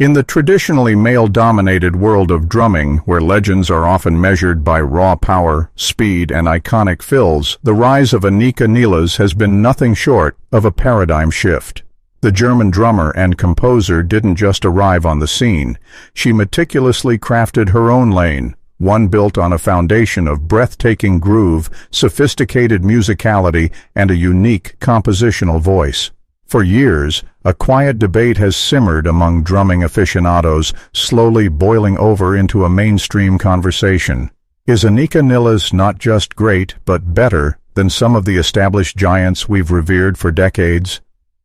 In the traditionally male-dominated world of drumming, where legends are often measured by raw power, speed, and iconic fills, the rise of Anika Nilles has been nothing short of a paradigm shift. The German drummer and composer didn't just arrive on the scene. She meticulously crafted her own lane, one built on a foundation of breathtaking groove, sophisticated musicality, and a unique compositional voice. For years, a quiet debate has simmered among drumming aficionados, slowly boiling over into a mainstream conversation. Is Anika Nilles not just great, but better than some of the established giants we've revered for decades?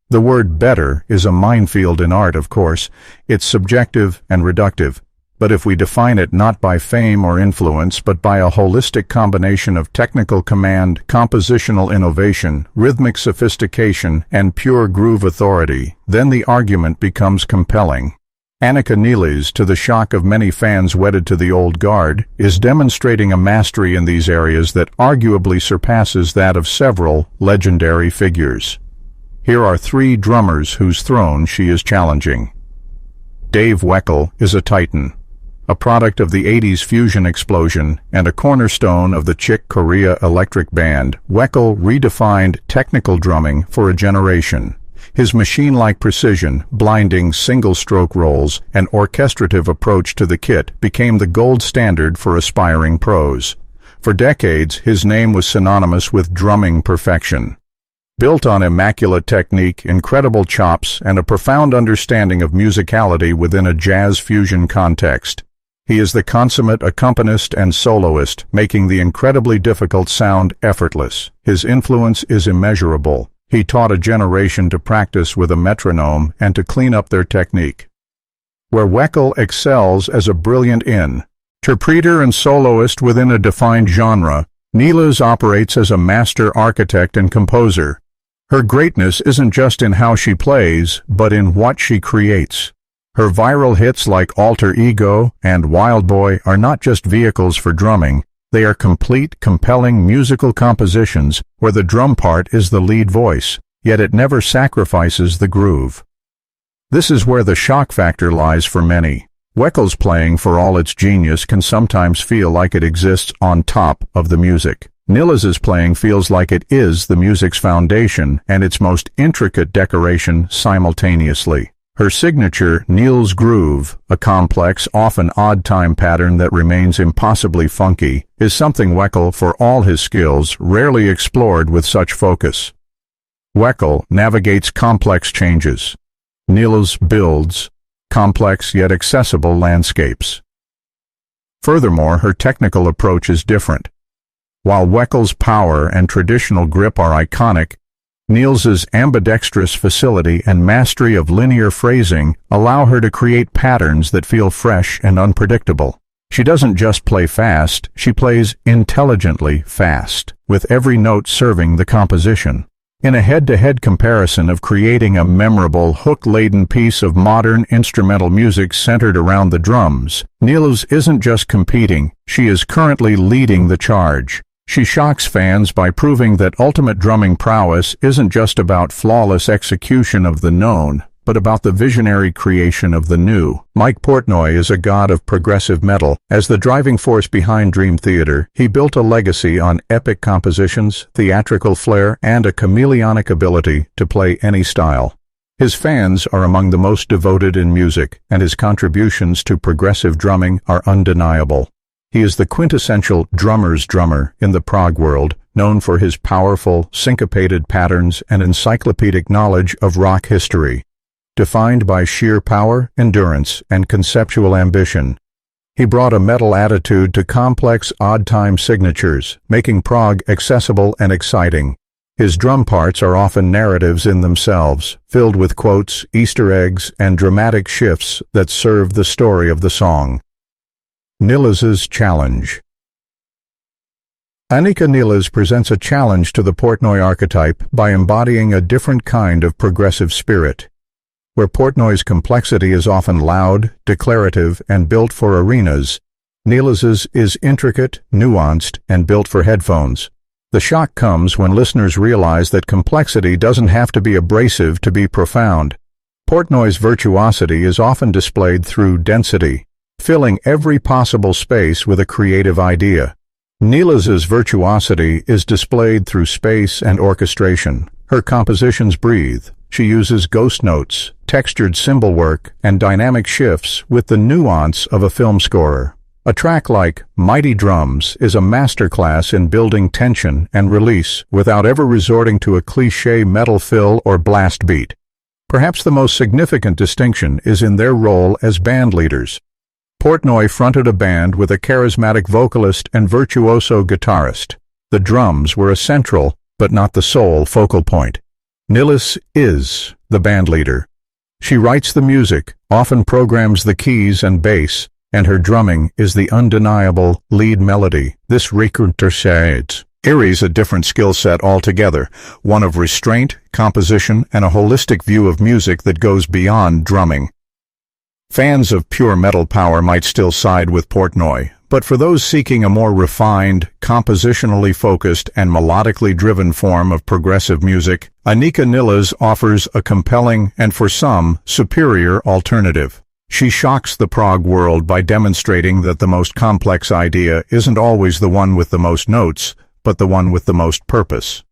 The word better is a minefield in art, of course. It's subjective and reductive. But if we define it not by fame or influence, but by a holistic combination of technical command, compositional innovation, rhythmic sophistication, and pure groove authority, then the argument becomes compelling. Anika Nilles, to the shock of many fans wedded to the old guard, is demonstrating a mastery in these areas that arguably surpasses that of several legendary figures. Here are 3 drummers whose throne she is challenging. Dave Weckl is a titan. A product of the 80s fusion explosion and a cornerstone of the Chick Corea electric band, Weckl redefined technical drumming for a generation. His machine-like precision, blinding single-stroke rolls, and orchestrative approach to the kit became the gold standard for aspiring pros. For decades, his name was synonymous with drumming perfection. Built on immaculate technique, incredible chops, and a profound understanding of musicality within a jazz fusion context, he is the consummate accompanist and soloist, making the incredibly difficult sound effortless. His influence is immeasurable. He taught a generation to practice with a metronome and to clean up their technique. Where Weckl excels as a brilliant interpreter and soloist within a defined genre, Nilles operates as a master architect and composer. Her greatness isn't just in how she plays, but in what she creates. Her viral hits like Alter Ego and Wild Boy are not just vehicles for drumming, they are complete, compelling musical compositions where the drum part is the lead voice, yet it never sacrifices the groove. This is where the shock factor lies for many. Weckl's playing, for all its genius, can sometimes feel like it exists on top of the music. Nilles's playing feels like it is the music's foundation and its most intricate decoration simultaneously. Her signature, Nilles groove, a complex, often odd-time pattern that remains impossibly funky, is something Weckl, for all his skills, rarely explored with such focus. Weckl navigates complex changes. Nilles builds complex yet accessible landscapes. Furthermore, her technical approach is different. While Weckl's power and traditional grip are iconic, Nilles's ambidextrous facility and mastery of linear phrasing allow her to create patterns that feel fresh and unpredictable. She doesn't just play fast, she plays intelligently fast, with every note serving the composition. In a head-to-head comparison of creating a memorable, hook-laden piece of modern instrumental music centered around the drums, Nilles isn't just competing, she is currently leading the charge. She shocks fans by proving that ultimate drumming prowess isn't just about flawless execution of the known, but about the visionary creation of the new. Mike Portnoy is a god of progressive metal. As the driving force behind Dream Theater, he built a legacy on epic compositions, theatrical flair, and a chameleonic ability to play any style. His fans are among the most devoted in music, and his contributions to progressive drumming are undeniable. He is the quintessential drummer's drummer in the prog world, known for his powerful, syncopated patterns and encyclopedic knowledge of rock history. Defined by sheer power, endurance, and conceptual ambition, he brought a metal attitude to complex, odd-time signatures, making prog accessible and exciting. His drum parts are often narratives in themselves, filled with quotes, Easter eggs, and dramatic shifts that serve the story of the song. Nilles's challenge. Anika Nilles presents a challenge to the Portnoy archetype by embodying a different kind of progressive spirit. Where Portnoy's complexity is often loud, declarative, and built for arenas, Nilles's is intricate, nuanced, and built for headphones. The shock comes when listeners realize that complexity doesn't have to be abrasive to be profound. Portnoy's virtuosity is often displayed through density, filling every possible space with a creative idea. Nilles' virtuosity is displayed through space and orchestration. Her compositions breathe. She uses ghost notes, textured cymbal work, and dynamic shifts with the nuance of a film scorer. A track like Mighty Drums is a masterclass in building tension and release without ever resorting to a cliché metal fill or blast beat. Perhaps the most significant distinction is in their role as band leaders. Portnoy fronted a band with a charismatic vocalist and virtuoso guitarist. The drums were a central, but not the sole, focal point. Nilles is the band leader. She writes the music, often programs the keys and bass, and her drumming is the undeniable lead melody. This recontershades Erie's a different skill set altogether, one of restraint, composition, and a holistic view of music that goes beyond drumming. Fans of pure metal power might still side with Portnoy, but for those seeking a more refined, compositionally focused, and melodically driven form of progressive music, Anika Nilles offers a compelling and, for some, superior alternative. She shocks the prog world by demonstrating that the most complex idea isn't always the one with the most notes, but the one with the most purpose.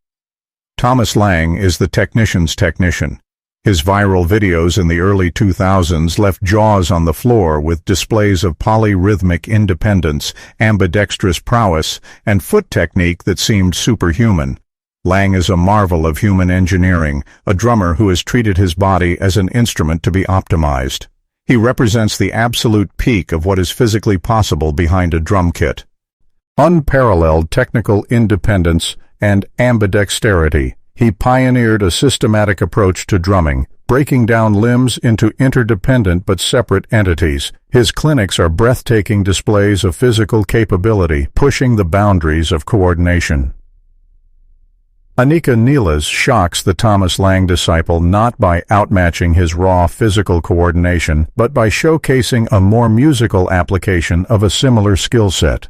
Thomas Lang is the technician's technician. His viral videos in the early 2000s left jaws on the floor with displays of polyrhythmic independence, ambidextrous prowess, and foot technique that seemed superhuman. Lang is a marvel of human engineering, a drummer who has treated his body as an instrument to be optimized. He represents the absolute peak of what is physically possible behind a drum kit. Unparalleled technical independence and ambidexterity. He pioneered a systematic approach to drumming, breaking down limbs into interdependent but separate entities. His clinics are breathtaking displays of physical capability, pushing the boundaries of coordination. Anika Nilles shocks the Thomas Lang disciple not by outmatching his raw physical coordination, but by showcasing a more musical application of a similar skill set.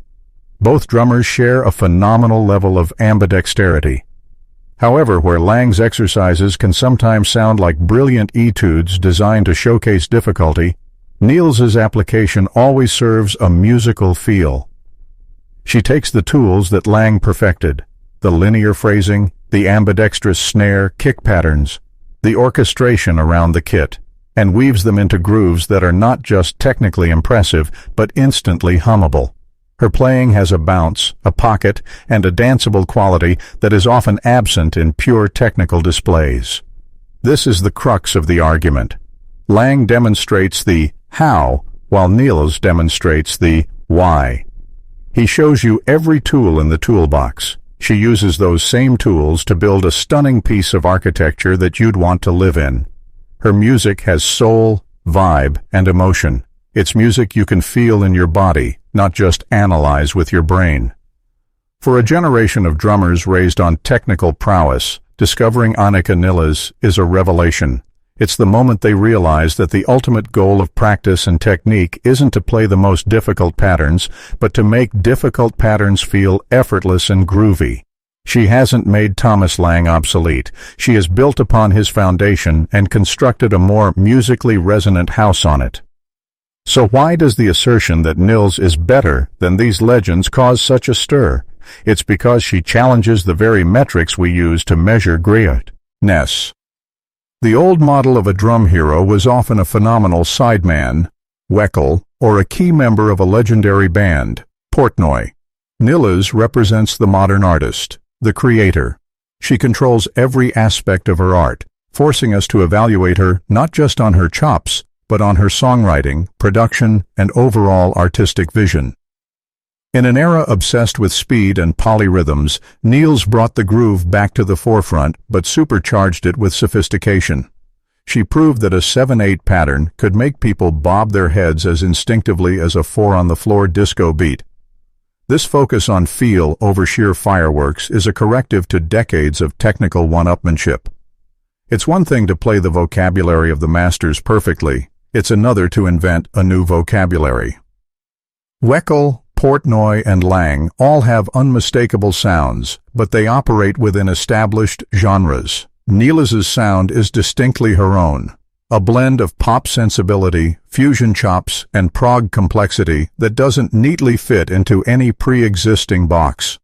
Both drummers share a phenomenal level of ambidexterity. However, where Lang's exercises can sometimes sound like brilliant etudes designed to showcase difficulty, Nilles' application always serves a musical feel. She takes the tools that Lang perfected, the linear phrasing, the ambidextrous snare kick patterns, the orchestration around the kit, and weaves them into grooves that are not just technically impressive, but instantly hummable. Her playing has a bounce, a pocket, and a danceable quality that is often absent in pure technical displays. This is the crux of the argument. Lang demonstrates the how, while Nilles demonstrates the why. He shows you every tool in the toolbox. She uses those same tools to build a stunning piece of architecture that you'd want to live in. Her music has soul, vibe, and emotion. It's music you can feel in your body, not just analyze with your brain. For a generation of drummers raised on technical prowess, discovering Anika Nilles is a revelation. It's the moment they realize that the ultimate goal of practice and technique isn't to play the most difficult patterns, but to make difficult patterns feel effortless and groovy. She hasn't made Thomas Lang obsolete. She has built upon his foundation and constructed a more musically resonant house on it. So why does the assertion that Nilles is better than these legends cause such a stir? It's because she challenges the very metrics we use to measure greatness. The old model of a drum hero was often a phenomenal sideman, Weckl, or a key member of a legendary band, Portnoy. Nilles represents the modern artist, the creator. She controls every aspect of her art, forcing us to evaluate her not just on her chops, but on her songwriting, production, and overall artistic vision. In an era obsessed with speed and polyrhythms, Nilles brought the groove back to the forefront but supercharged it with sophistication. She proved that a 7/8 pattern could make people bob their heads as instinctively as a 4-on-the-floor disco beat. This focus on feel over sheer fireworks is a corrective to decades of technical one-upmanship. It's one thing to play the vocabulary of the masters perfectly. It's another to invent a new vocabulary. Weckl, Portnoy, and Lang all have unmistakable sounds, but they operate within established genres. Nilles' sound is distinctly her own. a blend of pop sensibility, fusion chops, and prog complexity that doesn't neatly fit into any pre-existing box.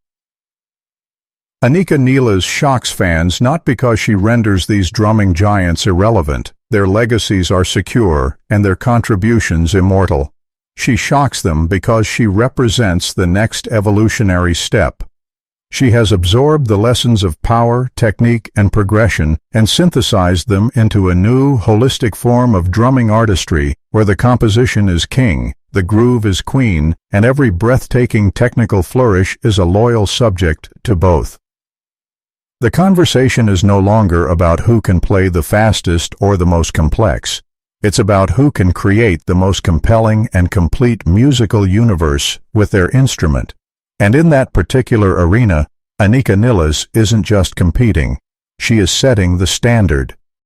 Anika Nilles shocks fans not because she renders these drumming giants irrelevant. Their legacies are secure and their contributions immortal. She shocks them because she represents the next evolutionary step. She has absorbed the lessons of power, technique, and progression and synthesized them into a new, holistic form of drumming artistry where the composition is king, the groove is queen, and every breathtaking technical flourish is a loyal subject to both. The conversation is no longer about who can play the fastest or the most complex. It's about who can create the most compelling and complete musical universe with their instrument. And in that particular arena, Anika Nilles isn't just competing. She is setting the standard.